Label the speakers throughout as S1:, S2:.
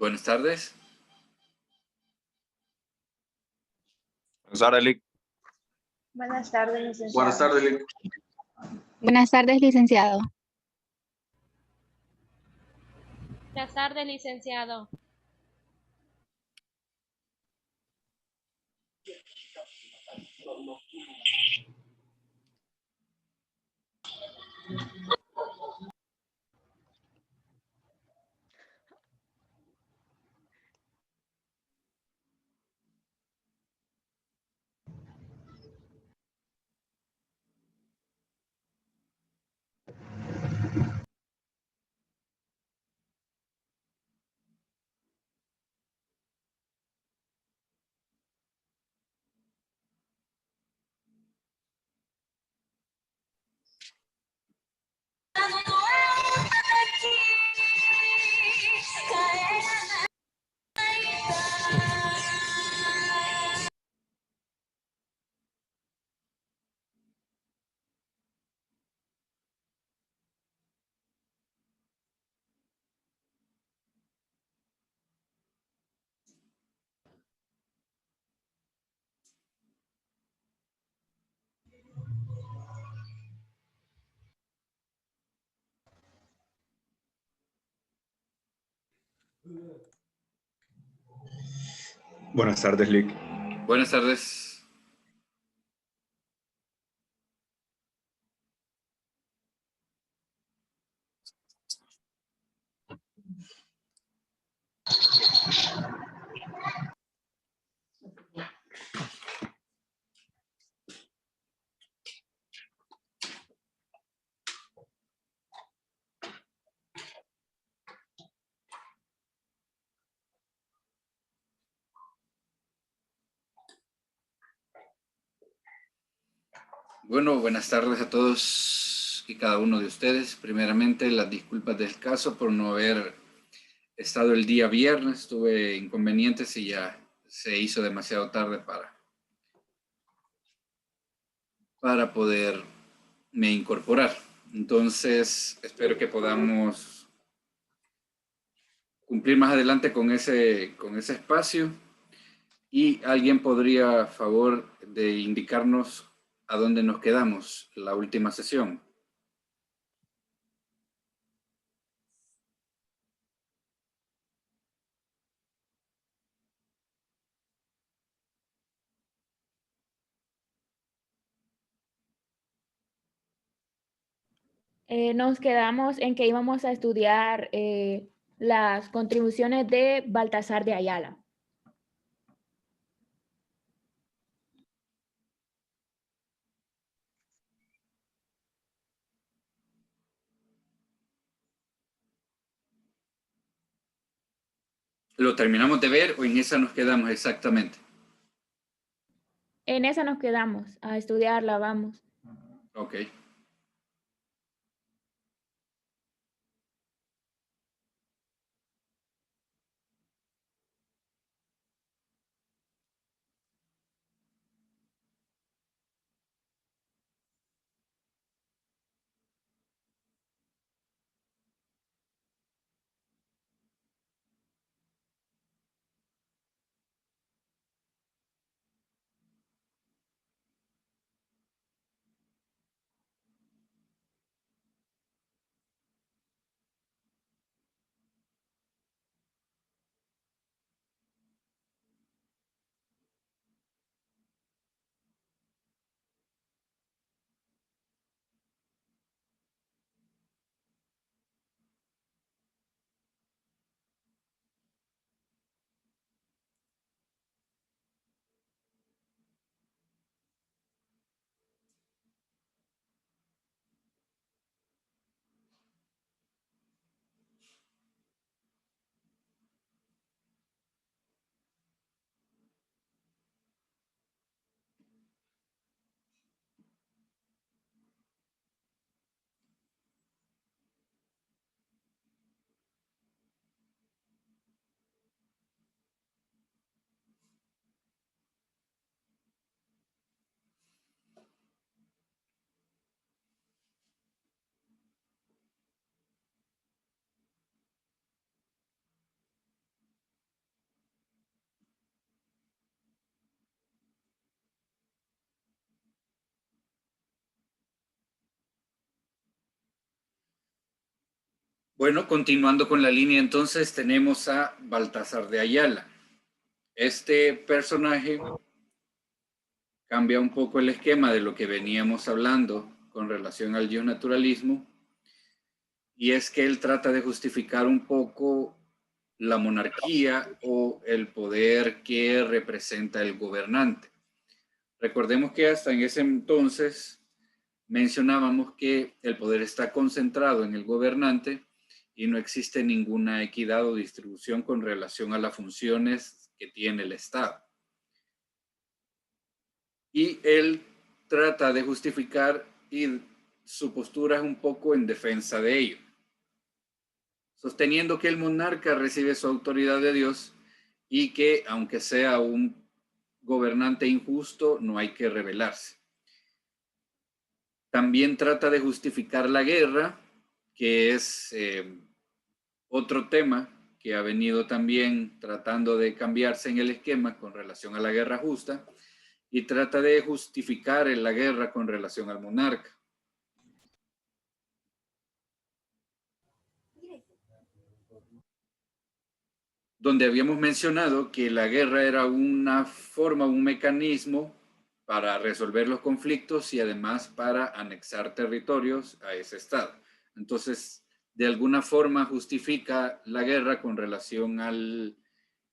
S1: Buenas tardes.
S2: Buenas tardes, Lic.
S3: Buenas tardes, licenciado.
S2: Buenas tardes, Lic.
S4: Buenas tardes, licenciado.
S5: Buenas tardes, licenciado.
S2: Buenas tardes, Lic.
S1: Buenas tardes. Bueno, buenas tardes a todos y cada uno de ustedes. Primeramente, las disculpas del caso por no haber estado el día viernes. Tuve inconvenientes y ya se hizo demasiado tarde para poderme incorporar. Entonces, espero que podamos cumplir más adelante con ese espacio. Y alguien podría, a favor, de indicarnos a dónde nos quedamos la última sesión.
S3: Nos quedamos en que íbamos a estudiar las contribuciones de Baltasar de Ayala.
S1: ¿Lo terminamos de ver o en esa nos quedamos exactamente?
S3: En esa nos quedamos, a estudiarla, vamos.
S1: Ok. Bueno, continuando con la línea, entonces tenemos a Baltasar de Ayala. Este personaje cambia un poco el esquema de lo que veníamos hablando con relación al naturalismo, y es que él trata de justificar un poco la monarquía o el poder que representa el gobernante. Recordemos que hasta en ese entonces mencionábamos que el poder está concentrado en el gobernante y no existe ninguna equidad o distribución con relación a las funciones que tiene el Estado. Y él trata de justificar, y su postura es un poco en defensa de ello, sosteniendo que el monarca recibe su autoridad de Dios y que, aunque sea un gobernante injusto, no hay que rebelarse. También trata de justificar la guerra, que es otro tema que ha venido también tratando de cambiarse en el esquema con relación a la guerra justa, y trata de justificar la guerra con relación al monarca. Donde habíamos mencionado que la guerra era una forma, un mecanismo para resolver los conflictos y además para anexar territorios a ese estado. Entonces, de alguna forma justifica la guerra con relación al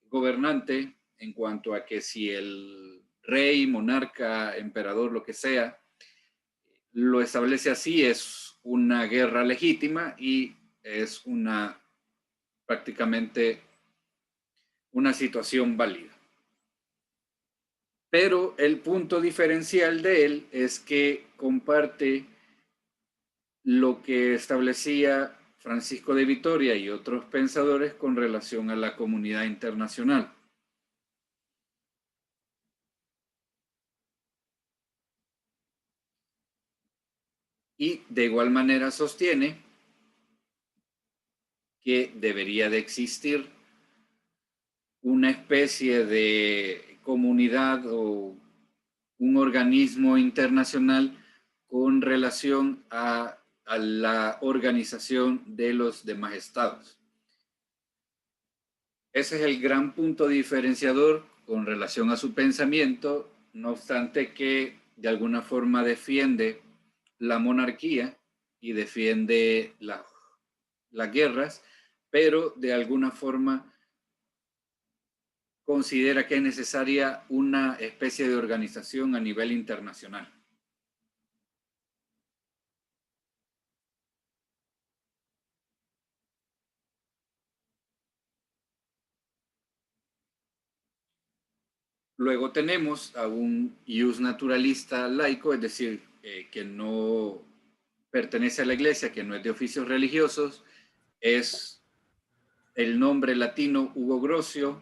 S1: gobernante en cuanto a que si el rey, monarca, emperador, lo que sea, lo establece así, es una guerra legítima y es una prácticamente una situación válida. Pero el punto diferencial de él es que comparte lo que establecía Francisco de Vitoria y otros pensadores con relación a la comunidad internacional. Y de igual manera sostiene que debería de existir una especie de comunidad o un organismo internacional con relación a la organización de los demás estados. Ese es el gran punto diferenciador con relación a su pensamiento, no obstante que de alguna forma defiende la monarquía y defiende las guerras, pero de alguna forma considera que es necesaria una especie de organización a nivel internacional. Luego tenemos a un ius naturalista laico, es decir, que no pertenece a la iglesia, que no es de oficios religiosos, es el nombre latino Hugo Grocio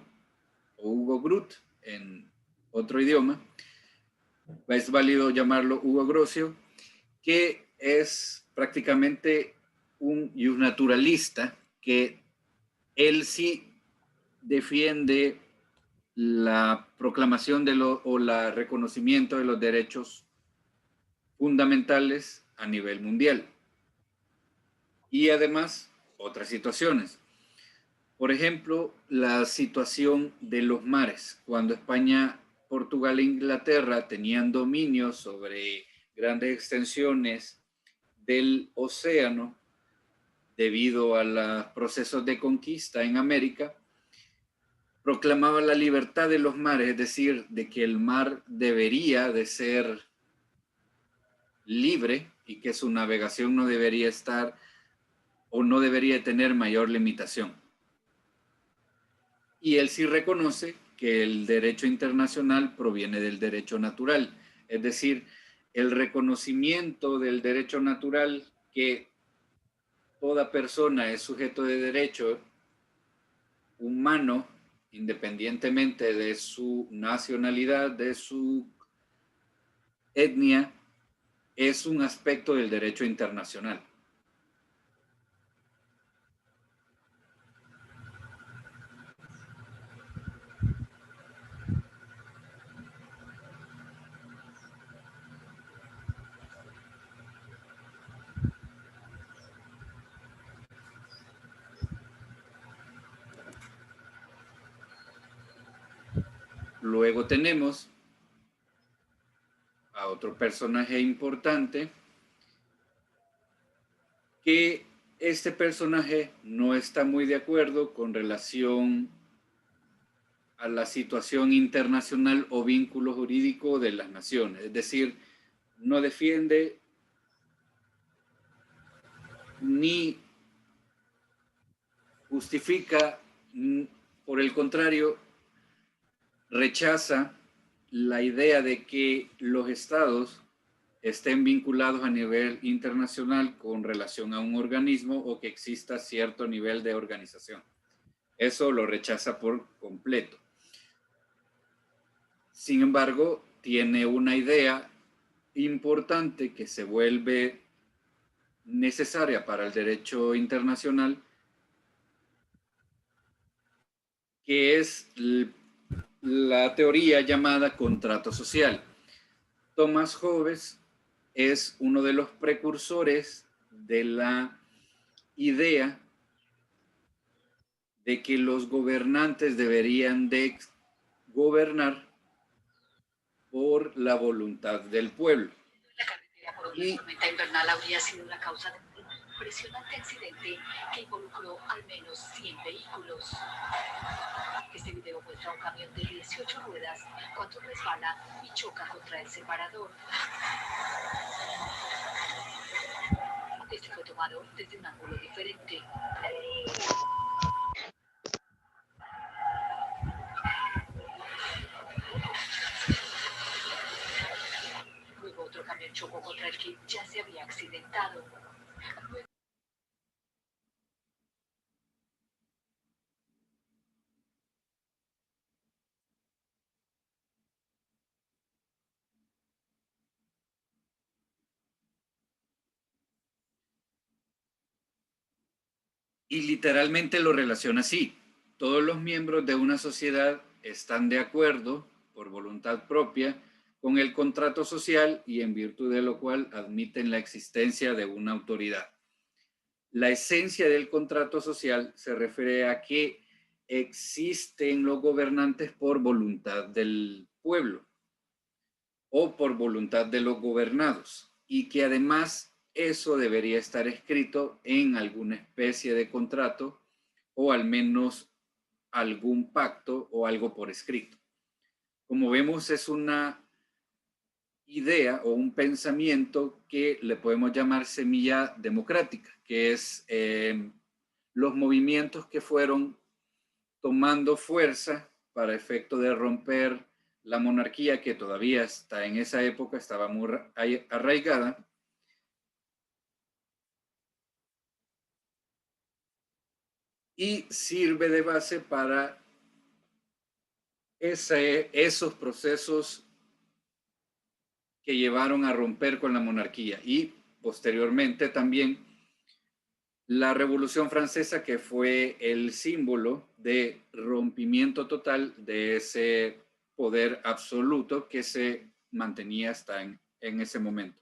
S1: o Hugo Grut en otro idioma. Es válido llamarlo Hugo Grocio, que es prácticamente un ius naturalista, que él sí defiende la proclamación o la reconocimiento de los derechos fundamentales a nivel mundial. Y además, otras situaciones. Por ejemplo, la situación de los mares. Cuando España, Portugal e Inglaterra tenían dominio sobre grandes extensiones del océano debido a los procesos de conquista en América, proclamaba la libertad de los mares, es decir, de que el mar debería de ser libre y que su navegación no debería estar o no debería tener mayor limitación. Y él sí reconoce que el derecho internacional proviene del derecho natural, es decir, el reconocimiento del derecho natural, que toda persona es sujeto de derecho humano, independientemente de su nacionalidad, de su etnia, es un aspecto del derecho internacional. Luego tenemos a otro personaje importante, que este personaje no está muy de acuerdo con relación a la situación internacional o vínculo jurídico de las naciones. Es decir, no defiende ni justifica, por el contrario, rechaza la idea de que los estados estén vinculados a nivel internacional con relación a un organismo o que exista cierto nivel de organización. Eso lo rechaza por completo. Sin embargo, tiene una idea importante que se vuelve necesaria para el derecho internacional, que es la teoría llamada contrato social. Thomas Hobbes es uno de los precursores de la idea de que los gobernantes deberían de gobernar por la voluntad del pueblo.
S6: La carretera por una tormenta invernal habría sido la causa de un impresionante accidente que involucró al menos 100 vehículos. Este video muestra un camión de 18 ruedas cuando resbala y choca contra el separador. Este fue tomado desde un ángulo diferente. Luego otro camión chocó contra el que ya se había accidentado.
S1: Y literalmente lo relaciona así. Todos los miembros de una sociedad están de acuerdo, por voluntad propia, con el contrato social y en virtud de lo cual admiten la existencia de una autoridad. La esencia del contrato social se refiere a que existen los gobernantes por voluntad del pueblo o por voluntad de los gobernados, y que además eso debería estar escrito en alguna especie de contrato o al menos algún pacto o algo por escrito. Como vemos, es una idea o un pensamiento que le podemos llamar semilla democrática, que es los movimientos que fueron tomando fuerza para efecto de romper la monarquía, que todavía está en esa época, estaba muy arraigada, y sirve de base para esos procesos que llevaron a romper con la monarquía, y posteriormente también la Revolución Francesa, que fue el símbolo de rompimiento total de ese poder absoluto que se mantenía hasta en ese momento.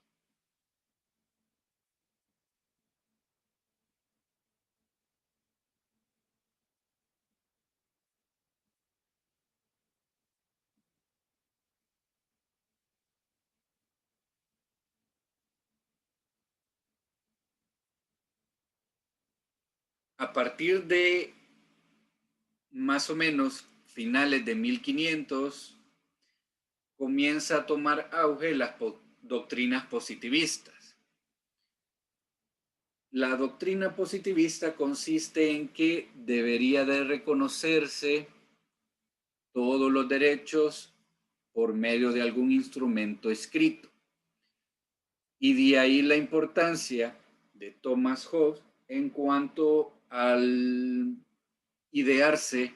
S1: A partir de más o menos finales de 1500, comienza a tomar auge las doctrinas positivistas. La doctrina positivista consiste en que debería de reconocerse todos los derechos por medio de algún instrumento escrito. Y de ahí la importancia de Thomas Hobbes en cuanto al idearse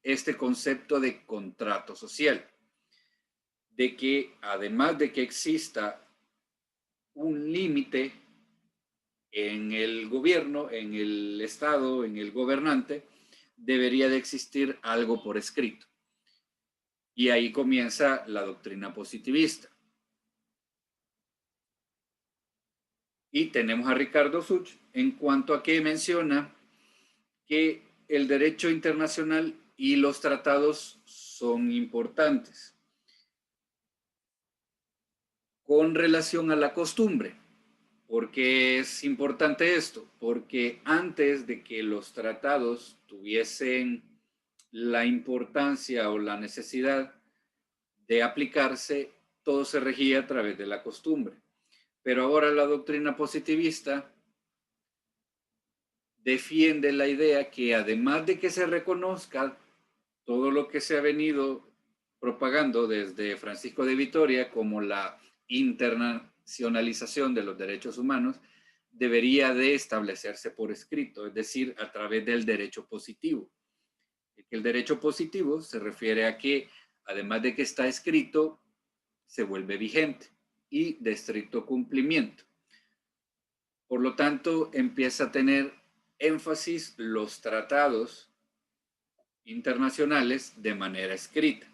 S1: este concepto de contrato social, de que además de que exista un límite en el gobierno, en el Estado, en el gobernante, debería de existir algo por escrito. Y ahí comienza la doctrina positivista. Y tenemos a Ricardo Such en cuanto a que menciona que el derecho internacional y los tratados son importantes. Con relación a la costumbre, ¿por qué es importante esto? Porque antes de que los tratados tuviesen la importancia o la necesidad de aplicarse, todo se regía a través de la costumbre. Pero ahora la doctrina positivista defiende la idea que además de que se reconozca todo lo que se ha venido propagando desde Francisco de Vitoria como la internacionalización de los derechos humanos, debería de establecerse por escrito, es decir, a través del derecho positivo. El derecho positivo se refiere a que, además de que está escrito, se vuelve vigente y de estricto cumplimiento. Por lo tanto, empieza a tener énfasis los tratados internacionales de manera escrita.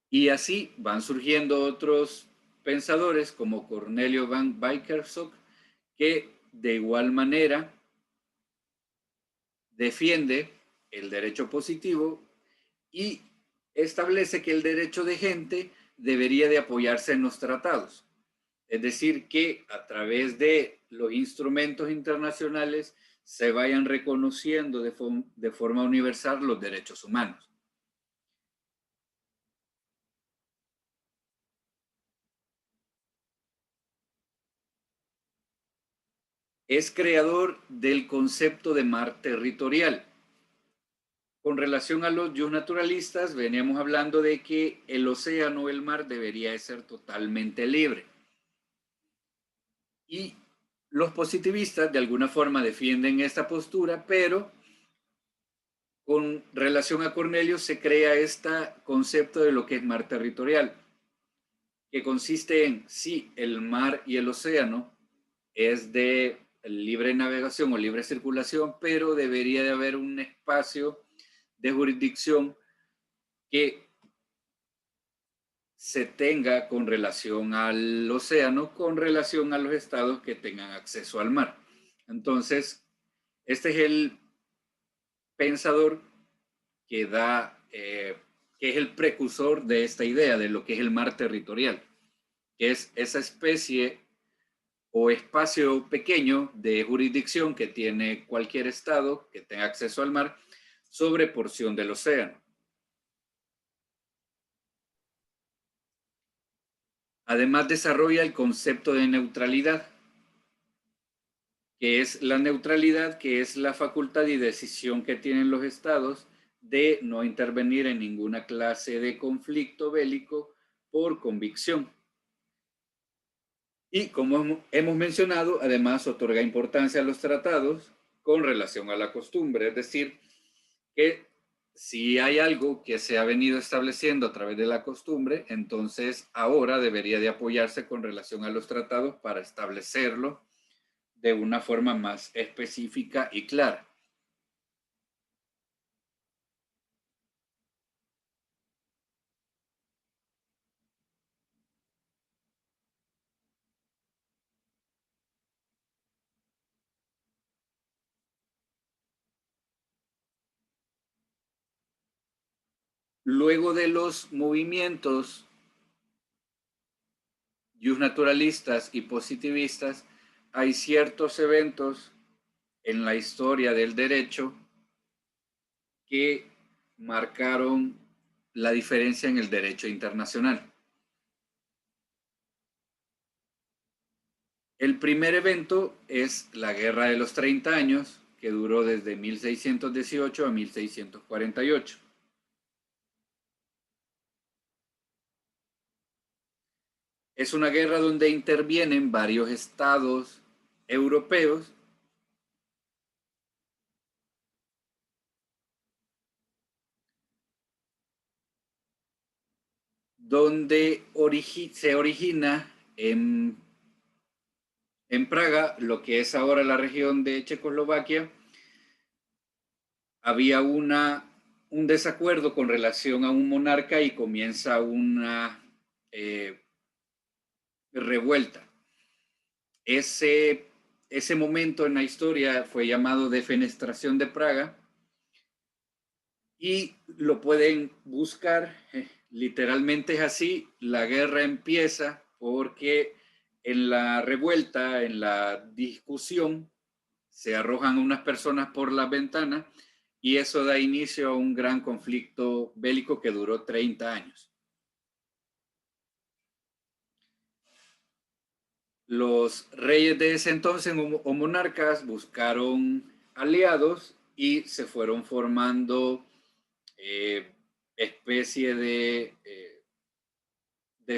S1: Y así van surgiendo otros pensadores como Cornelio van Beikershoek, que de igual manera defiende el derecho positivo y establece que el derecho de gente debería de apoyarse en los tratados. Es decir, que a través de los instrumentos internacionales se vayan reconociendo de forma universal los derechos humanos. Es creador del concepto de mar territorial. Con relación a los naturalistas, veníamos hablando de que el océano o el mar debería de ser totalmente libre. Y los positivistas de alguna forma defienden esta postura, pero con relación a Cornelio se crea este concepto de lo que es mar territorial, que consiste en, sí, el mar y el océano es de libre navegación o libre circulación, pero debería de haber un espacio de jurisdicción que se tenga con relación al océano, con relación a los estados que tengan acceso al mar. Entonces, este es el pensador que que es el precursor de esta idea de lo que es el mar territorial, que es esa especie o espacio pequeño de jurisdicción que tiene cualquier estado que tenga acceso al mar sobre porción del océano. Además, desarrolla el concepto de neutralidad, que es la neutralidad, que es la facultad y decisión que tienen los estados de no intervenir en ninguna clase de conflicto bélico por convicción. Y como hemos mencionado, además otorga importancia a los tratados con relación a la costumbre, es decir, que si hay algo que se ha venido estableciendo a través de la costumbre, entonces ahora debería de apoyarse con relación a los tratados para establecerlo de una forma más específica y clara. Luego de los movimientos naturalistas y positivistas, hay ciertos eventos en la historia del derecho que marcaron la diferencia en el derecho internacional. El primer evento es la Guerra de los 30 años, que duró desde 1618 a 1648. Es una guerra donde intervienen varios estados europeos donde se origina en Praga, lo que es ahora la región de Checoslovaquia. Había un desacuerdo con relación a un monarca y comienza una revuelta. Ese ese momento en la historia fue llamado Defenestración de Praga y lo pueden buscar, literalmente es así. La guerra empieza porque en la revuelta, en la discusión, se arrojan unas personas por la ventana y eso da inicio a un gran conflicto bélico que duró 30 años. Los reyes de ese entonces o monarcas buscaron aliados y se fueron formando especie de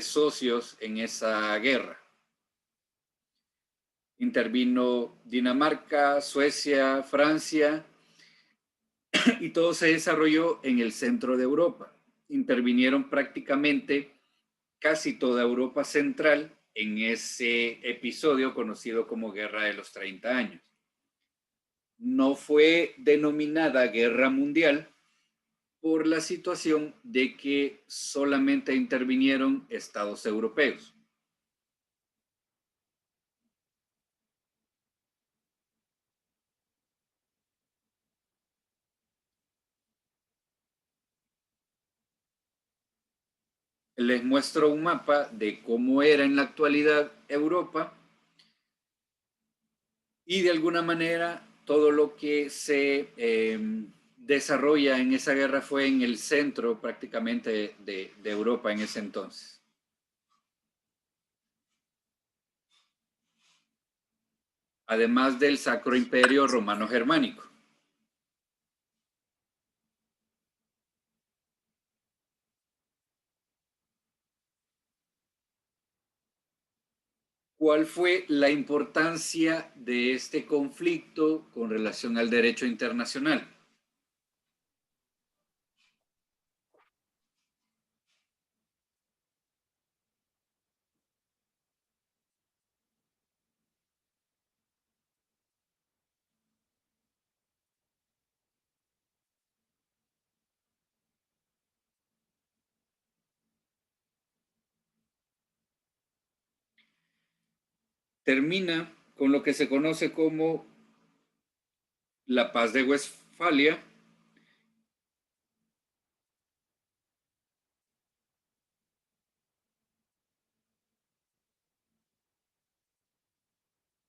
S1: socios en esa guerra. Intervino Dinamarca, Suecia, Francia, y todo se desarrolló en el centro de Europa. Intervinieron prácticamente casi toda Europa central en ese episodio conocido como Guerra de los 30 años. No fue denominada Guerra Mundial por la situación de que solamente intervinieron estados europeos. Les muestro un mapa de cómo era en la actualidad Europa y de alguna manera todo lo que se desarrolla en esa guerra fue en el centro prácticamente de Europa en ese entonces. Además del Sacro Imperio Romano Germánico. ¿Cuál fue la importancia de este conflicto con relación al derecho internacional? Termina con lo que se conoce como la Paz de Westfalia,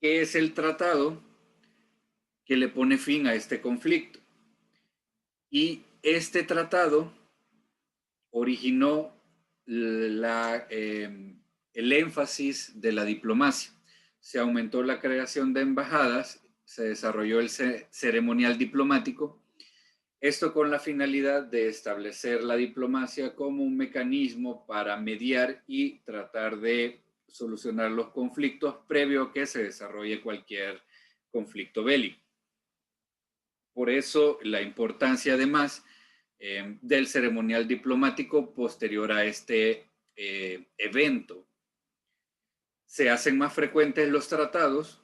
S1: que es el tratado que le pone fin a este conflicto. Y este tratado originó el énfasis de la diplomacia. Se aumentó la creación de embajadas, se desarrolló el ceremonial diplomático, esto con la finalidad de establecer la diplomacia como un mecanismo para mediar y tratar de solucionar los conflictos previo a que se desarrolle cualquier conflicto bélico. Por eso la importancia además del ceremonial diplomático posterior a este evento. Se hacen más frecuentes los tratados,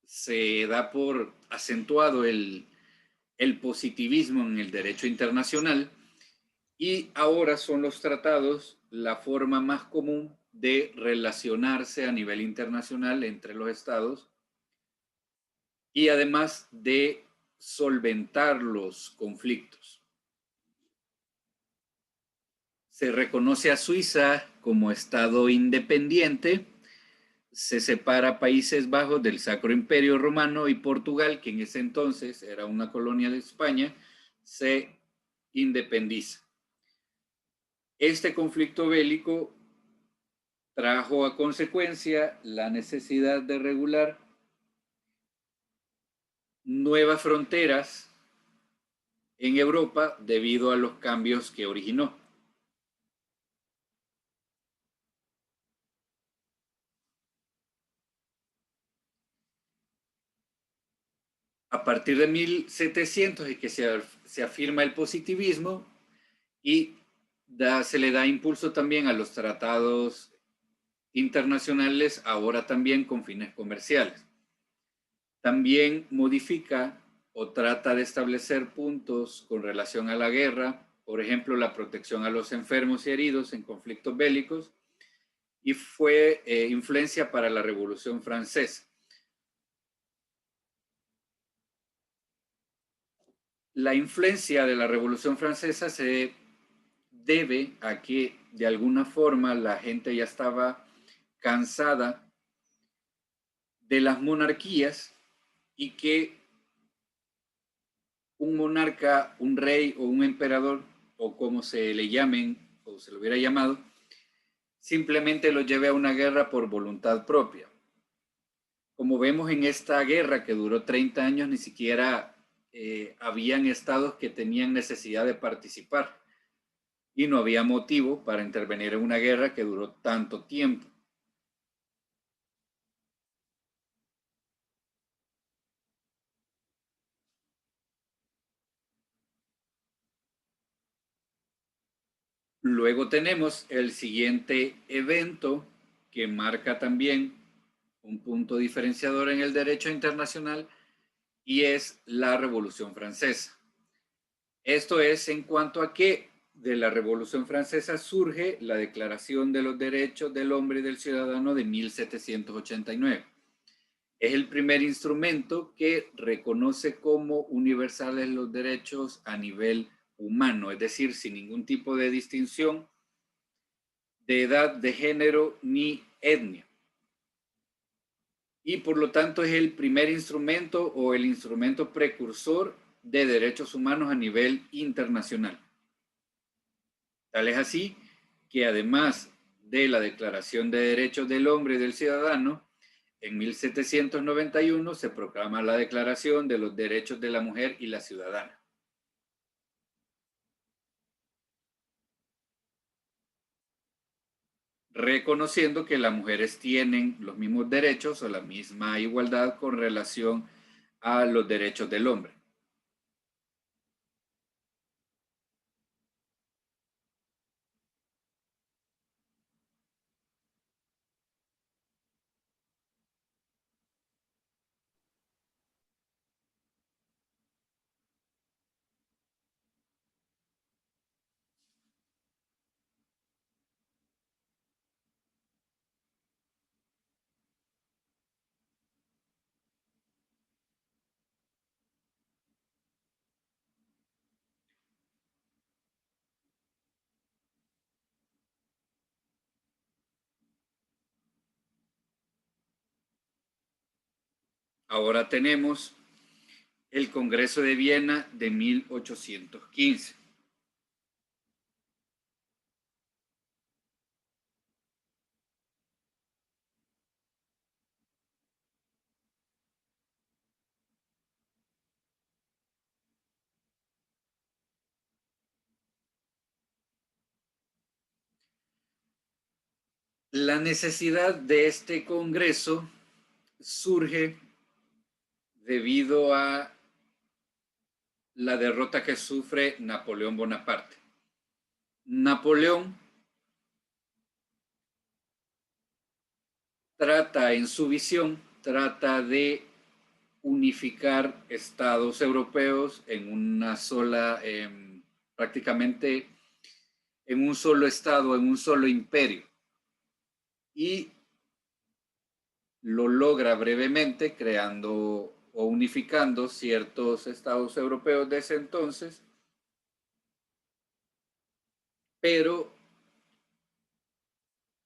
S1: se da por acentuado el positivismo en el derecho internacional y ahora son los tratados la forma más común de relacionarse a nivel internacional entre los estados y además de solventar los conflictos. Se reconoce a Suiza como Estado independiente, se separa Países Bajos del Sacro Imperio Romano y Portugal, que en ese entonces era una colonia de España, se independiza. Este conflicto bélico trajo a consecuencia la necesidad de regular nuevas fronteras en Europa debido a los cambios que originó. A partir de 1700 es que se afirma el positivismo y se le da impulso también a los tratados internacionales, ahora también con fines comerciales. También modifica o trata de establecer puntos con relación a la guerra, por ejemplo, la protección a los enfermos y heridos en conflictos bélicos, y fue influencia para la Revolución Francesa. La influencia de la Revolución Francesa se debe a que de alguna forma la gente ya estaba cansada de las monarquías y que un monarca, un rey o un emperador, o como se le llamen, o se lo hubiera llamado, simplemente lo lleve a una guerra por voluntad propia. Como vemos en esta guerra que duró 30 años, ni siquiera habían estados que tenían necesidad de participar y no había motivo para intervenir en una guerra que duró tanto tiempo. Luego tenemos el siguiente evento que marca también un punto diferenciador en el derecho internacional y es la Revolución Francesa. Esto es en cuanto a que de la Revolución Francesa surge la Declaración de los Derechos del Hombre y del Ciudadano de 1789. Es el primer instrumento que reconoce como universales los derechos a nivel humano, es decir, sin ningún tipo de distinción de edad, de género ni etnia. Y por lo tanto es el primer instrumento o el instrumento precursor de derechos humanos a nivel internacional. Tal es así que además de la Declaración de Derechos del Hombre y del Ciudadano, en 1791 se proclama la Declaración de los Derechos de la Mujer y la Ciudadana. Reconociendo que las mujeres tienen los mismos derechos o la misma igualdad con relación a los derechos del hombre. Ahora tenemos el Congreso de Viena de 1815. La necesidad de este Congreso surge debido a la derrota que sufre Napoleón Bonaparte. Napoleón trata en su visión, trata de unificar estados europeos en una sola, prácticamente en un solo estado, en un solo imperio. Y lo logra brevemente creando o unificando ciertos estados europeos de ese entonces, pero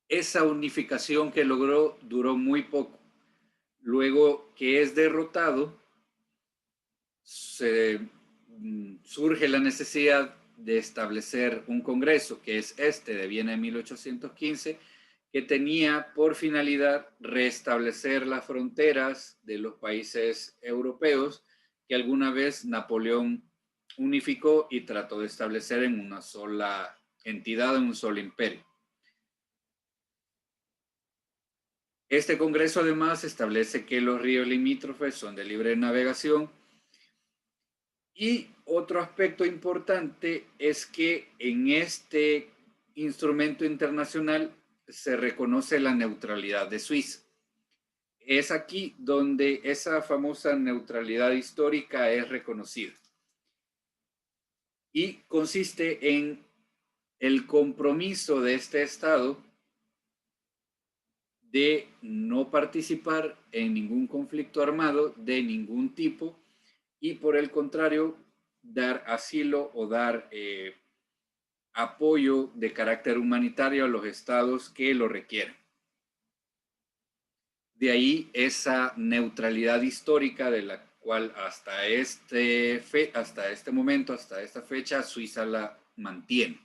S1: esa unificación que logró duró muy poco. Luego que es derrotado, surge la necesidad de establecer un congreso, que es este de Viena de 1815, que tenía por finalidad restablecer las fronteras de los países europeos que alguna vez Napoleón unificó y trató de establecer en una sola entidad, en un solo imperio. Este congreso además establece que los ríos limítrofes son de libre navegación y otro aspecto importante es que en este instrumento internacional se reconoce la neutralidad de Suiza. Es aquí donde esa famosa neutralidad histórica es reconocida. Y consiste en el compromiso de este Estado de no participar en ningún conflicto armado de ningún tipo y por el contrario dar asilo o dar apoyo de carácter humanitario a los estados que lo requieren. De ahí esa neutralidad histórica de la cual hasta este momento, hasta esta fecha, Suiza la mantiene.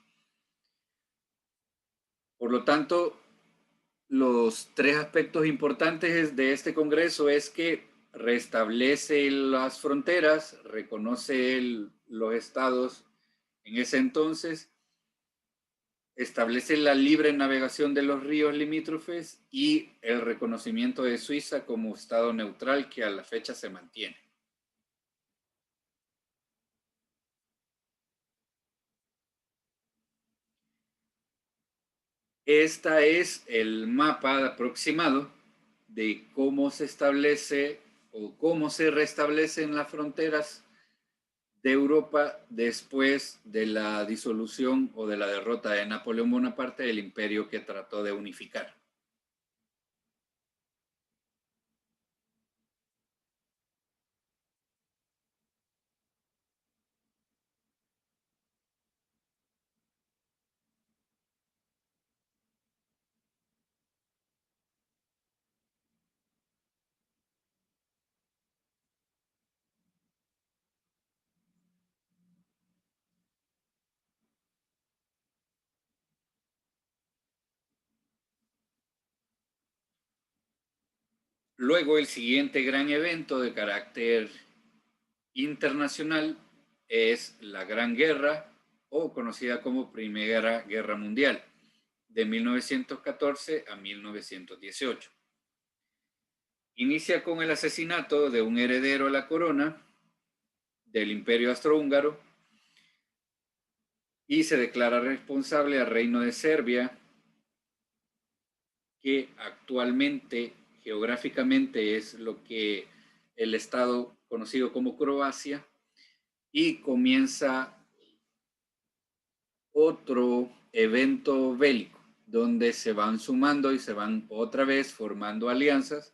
S1: Por lo tanto, los tres aspectos importantes de este Congreso es que restablece las fronteras, reconoce los estados en ese entonces, establece la libre navegación de los ríos limítrofes y el reconocimiento de Suiza como estado neutral que a la fecha se mantiene. Este es el mapa aproximado de cómo se establece o cómo se restablecen las fronteras de Europa después de la disolución o de la derrota de Napoleón Bonaparte del imperio que trató de unificar. Luego, el siguiente gran evento de carácter internacional es la Gran Guerra, o conocida como Primera Guerra Mundial, de 1914 a 1918. Inicia con el asesinato de un heredero a la corona del Imperio Austrohúngaro y se declara responsable al Reino de Serbia, que actualmente geográficamente es lo que el estado conocido como Croacia, y comienza otro evento bélico donde se van sumando y se van otra vez formando alianzas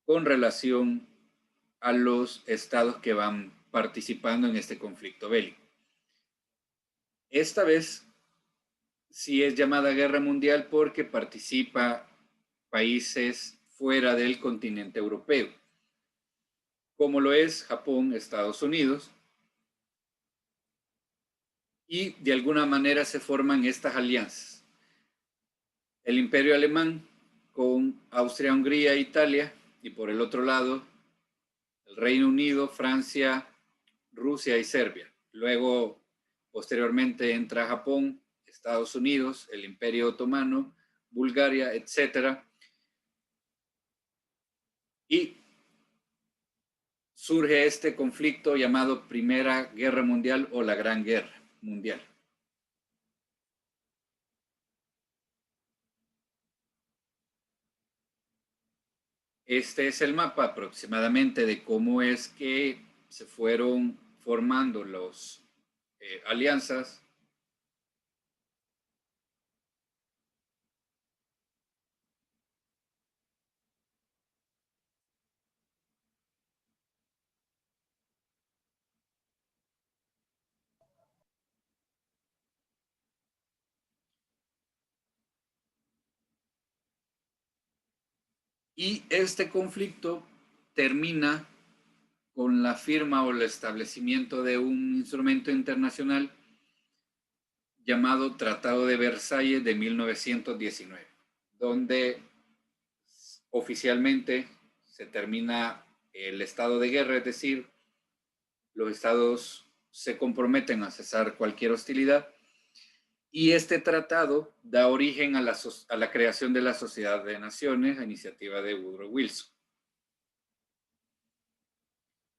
S1: con relación a los estados que van participando en este conflicto bélico. Esta vez sí es llamada guerra mundial porque participa países fuera del continente europeo, como lo es Japón, Estados Unidos, y de alguna manera se forman estas alianzas. El Imperio Alemán con Austria, Hungría e Italia, y por el otro lado el Reino Unido, Francia, Rusia y Serbia. Luego, posteriormente entra Japón, Estados Unidos, el Imperio Otomano, Bulgaria, etc. Y surge este conflicto llamado Primera Guerra Mundial o la Gran Guerra Mundial. Este es el mapa aproximadamente de cómo es que se fueron formando las alianzas. Y este conflicto termina con la firma o el establecimiento de un instrumento internacional llamado Tratado de Versalles de 1919, donde oficialmente se termina el estado de guerra, es decir, los estados se comprometen a cesar cualquier hostilidad, y este tratado da origen a la creación de la Sociedad de Naciones a iniciativa de Woodrow Wilson.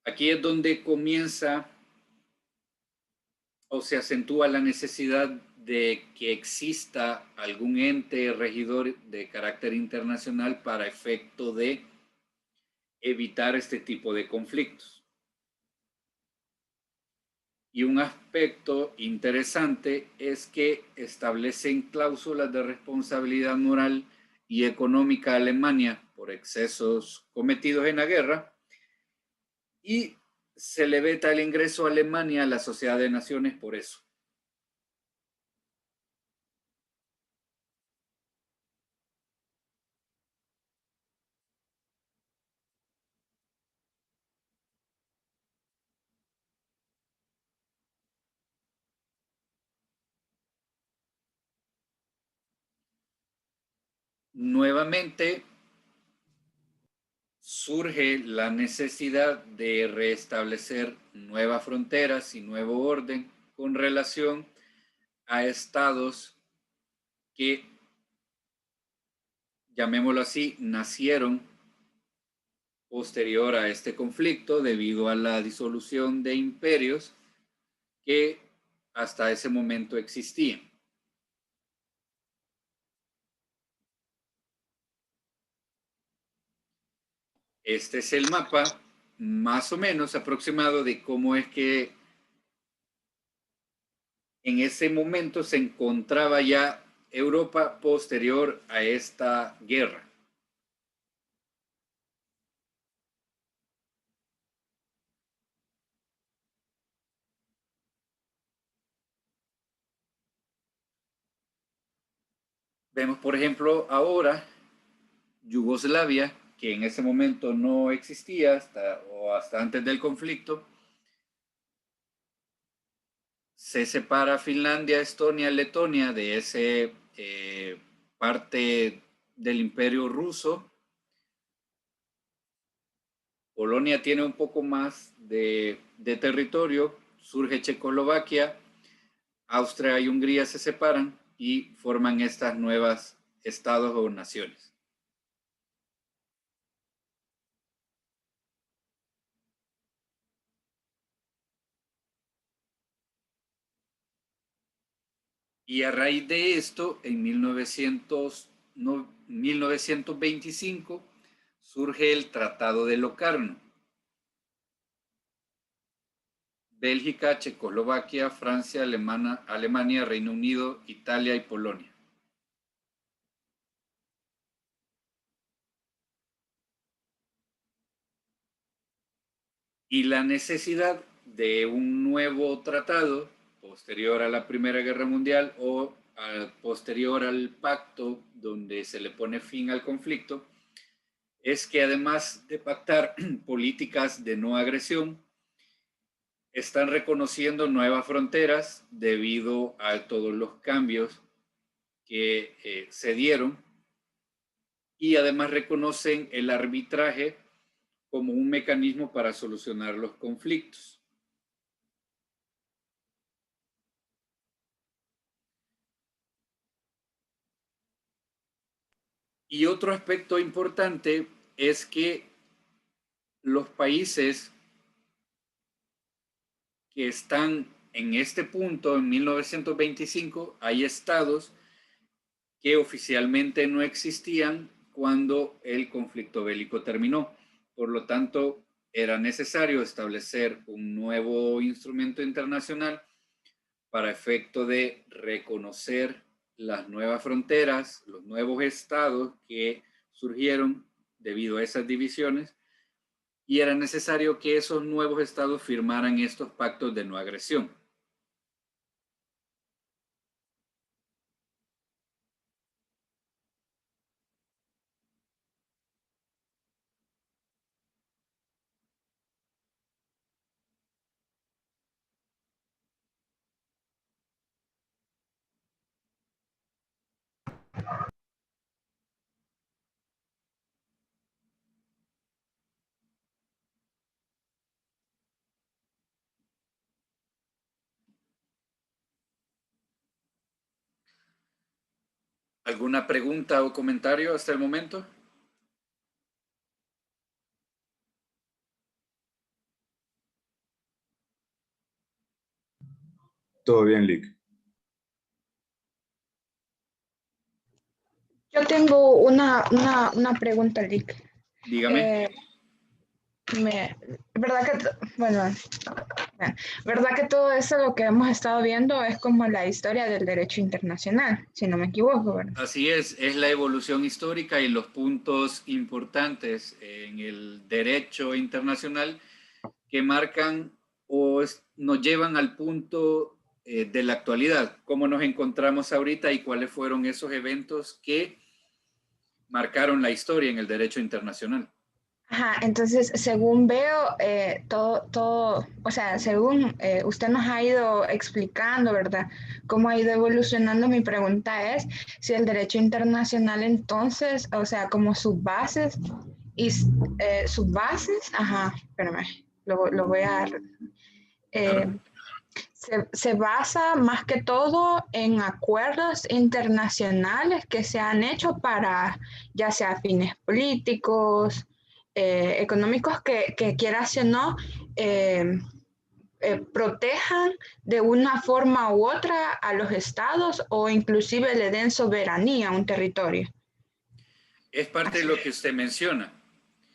S1: Aquí es donde comienza o se acentúa la necesidad de que exista algún ente regidor de carácter internacional para efecto de evitar este tipo de conflictos. Y un aspecto interesante es que establecen cláusulas de responsabilidad moral y económica a Alemania por excesos cometidos en la guerra, y se le veta el ingreso a Alemania a la Sociedad de Naciones por eso. Nuevamente surge la necesidad de restablecer nuevas fronteras y nuevo orden con relación a estados que, llamémoslo así, nacieron posterior a este conflicto debido a la disolución de imperios que hasta ese momento existían. Este es el mapa más o menos aproximado de cómo es que en ese momento se encontraba ya Europa posterior a esta guerra. Vemos, por ejemplo, ahora Yugoslavia, que en ese momento no existía hasta antes del conflicto. Se separa Finlandia, Estonia, Letonia de ese parte del Imperio Ruso. Polonia tiene un poco más de territorio. Surge Checoslovaquia. Austria y Hungría se separan y forman estas nuevas estados o naciones. Y a raíz de esto, en 1925, surge el Tratado de Locarno. Bélgica, Checoslovaquia, Francia, Alemania, Reino Unido, Italia y Polonia. Y la necesidad de un nuevo tratado posterior a la Primera Guerra Mundial o posterior al pacto donde se le pone fin al conflicto, es que además de pactar políticas de no agresión, están reconociendo nuevas fronteras debido a todos los cambios que se dieron y además reconocen el arbitraje como un mecanismo para solucionar los conflictos. Y otro aspecto importante es que los países que están en este punto, en 1925, hay estados que oficialmente no existían cuando el conflicto bélico terminó. Por lo tanto, era necesario establecer un nuevo instrumento internacional para efecto de reconocer las nuevas fronteras, los nuevos estados que surgieron debido a esas divisiones, y era necesario que esos nuevos estados firmaran estos pactos de no agresión. ¿Alguna pregunta o comentario hasta el momento?
S2: Todo bien, Lick.
S7: Yo tengo una pregunta, Lick.
S1: Dígame.
S7: ¿Verdad que todo eso lo que hemos estado viendo es como la historia del derecho internacional, si no me equivoco, ¿verdad?
S1: Así es la evolución histórica y los puntos importantes en el derecho internacional que marcan o nos llevan al punto de la actualidad, cómo nos encontramos ahorita y cuáles fueron esos eventos que marcaron la historia en el derecho internacional.
S7: Ajá, entonces, según veo, o sea, según usted nos ha ido explicando, ¿verdad? Cómo ha ido evolucionando, mi pregunta es si el derecho internacional entonces, o sea, como sus bases, y ajá, espérame, lo voy a...
S1: Claro.
S7: se basa más que todo en acuerdos internacionales que se han hecho para ya sea fines políticos, económicos, que quieras o no, protejan de una forma u otra a los estados o inclusive le den soberanía a un territorio.
S1: Es parte de lo que usted menciona,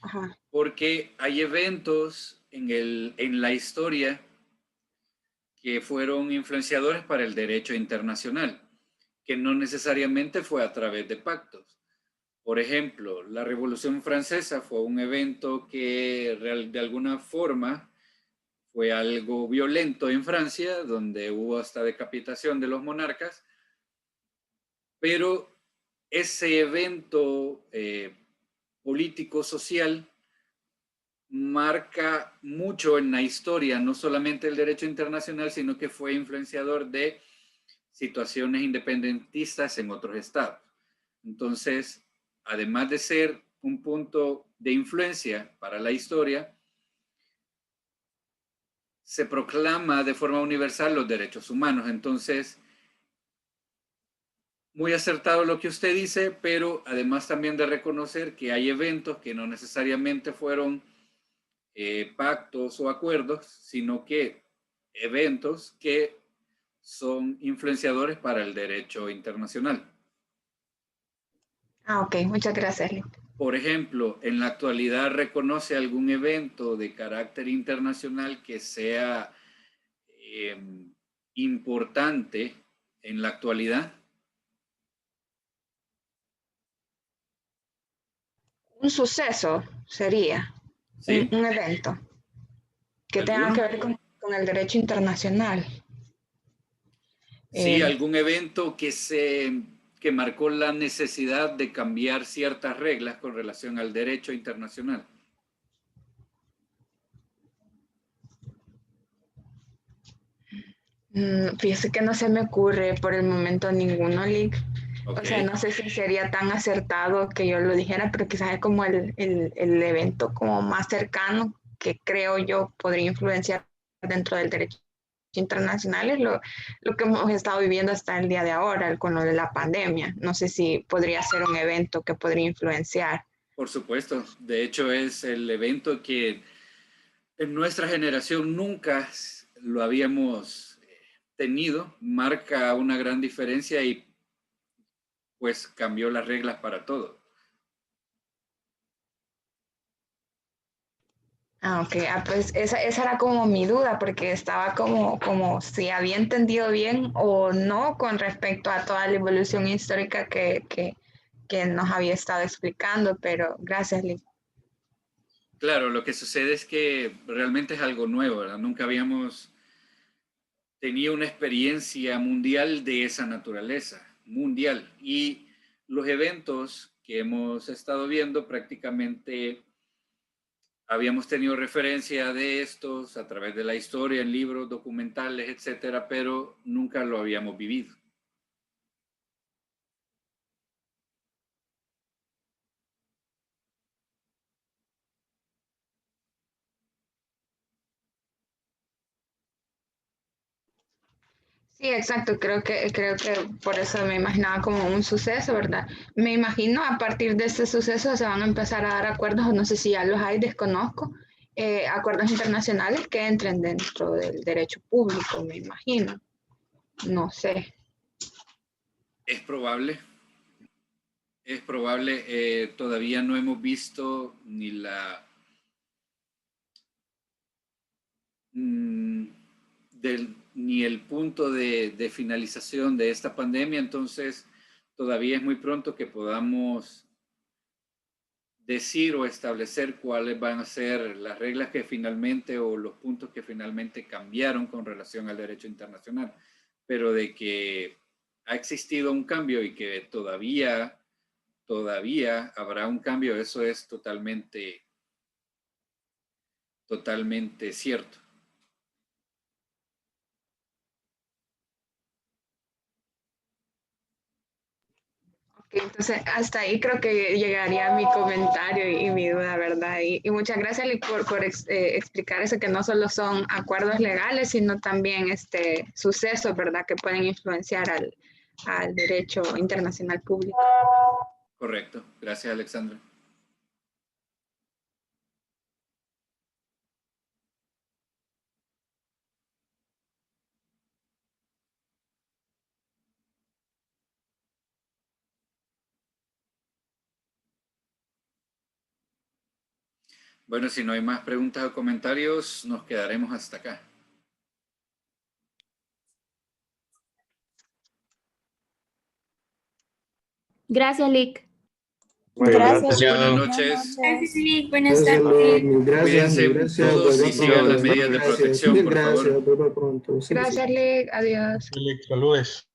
S7: Ajá.
S1: porque hay eventos en la historia que fueron influenciadores para el derecho internacional, que no necesariamente fue a través de pactos. Por ejemplo, la Revolución Francesa fue un evento que de alguna forma fue algo violento en Francia, donde hubo hasta decapitación de los monarcas, pero ese evento político-social marca mucho en la historia, no solamente el derecho internacional, sino que fue influenciador de situaciones independentistas en otros estados. Entonces, además de ser un punto de influencia para la historia, se proclama de forma universal los derechos humanos. Entonces, muy acertado lo que usted dice, pero además también de reconocer que hay eventos que no necesariamente fueron pactos o acuerdos, sino que eventos que son influenciadores para el derecho internacional.
S7: Ah, ok, muchas gracias.
S1: Por ejemplo, en la actualidad reconoce algún evento de carácter internacional que sea importante en la actualidad.
S7: Un suceso sería
S1: ¿Sí?
S7: un evento que tenga que
S1: ¿Alguno?
S7: ver con el derecho internacional.
S1: Sí, algún evento que marcó la necesidad de cambiar ciertas reglas con relación al derecho internacional.
S7: Fíjese que no se me ocurre por el momento ninguno, Lick.
S1: Ok,
S7: O sea, no sé si sería tan acertado que yo lo dijera, pero quizás es como el evento como más cercano que creo yo podría influenciar dentro del derecho internacional es lo que hemos estado viviendo hasta el día de ahora, con lo de la pandemia. No sé si podría ser un evento que podría influenciar.
S1: por supuesto. De hecho, es el evento que en nuestra generación nunca lo habíamos tenido. Marca una gran diferencia y pues cambió las reglas para todo.
S7: Ah, ok. Ah, pues esa era como mi duda, porque estaba como si había entendido bien o no con respecto a toda la evolución histórica que nos había estado explicando, pero gracias, Liz.
S1: Claro, lo que sucede es que realmente es algo nuevo, ¿verdad? Nunca habíamos tenido una experiencia mundial de esa naturaleza, mundial. Y los eventos que hemos estado viendo prácticamente habíamos tenido referencia de estos a través de la historia, en libros, documentales, etcétera, pero nunca lo habíamos vivido.
S7: Sí, exacto. Creo que por eso me imaginaba como un suceso, ¿verdad? Me imagino a partir de este suceso se van a empezar a dar acuerdos, o no sé si ya los hay, desconozco, acuerdos internacionales que entren dentro del derecho público, me imagino. No sé.
S1: Es probable, todavía no hemos visto mm, ni el punto de finalización de esta pandemia, entonces todavía es muy pronto que podamos decir o establecer cuáles van a ser las reglas que finalmente o los puntos que finalmente cambiaron con relación al derecho internacional, pero de que ha existido un cambio y que todavía habrá un cambio, eso es totalmente cierto.
S7: Entonces, hasta ahí creo que llegaría mi comentario y mi duda, ¿verdad? Y muchas gracias, Lick, por explicar eso, que no solo son acuerdos legales, sino también sucesos, ¿verdad?, que pueden influenciar al derecho internacional público.
S1: Correcto. Gracias, Alexandra. Bueno, si no hay más preguntas o comentarios, nos quedaremos hasta acá.
S3: Gracias, Lick.
S2: Gracias.
S1: Buenas noches.
S4: Gracias, Lick. Buenas
S8: Gracias,
S4: tardes.
S8: Lick. Gracias,
S1: Cuídense
S8: gracias.
S1: todos y
S8: Vuelva
S1: sigan
S8: pronto.
S1: las medidas de
S8: Gracias.
S1: protección,
S8: Mil
S1: por favor.
S8: gracias. Vuelva pronto. Sí, sí.
S7: Gracias, Lick. Adiós.
S9: Saludos.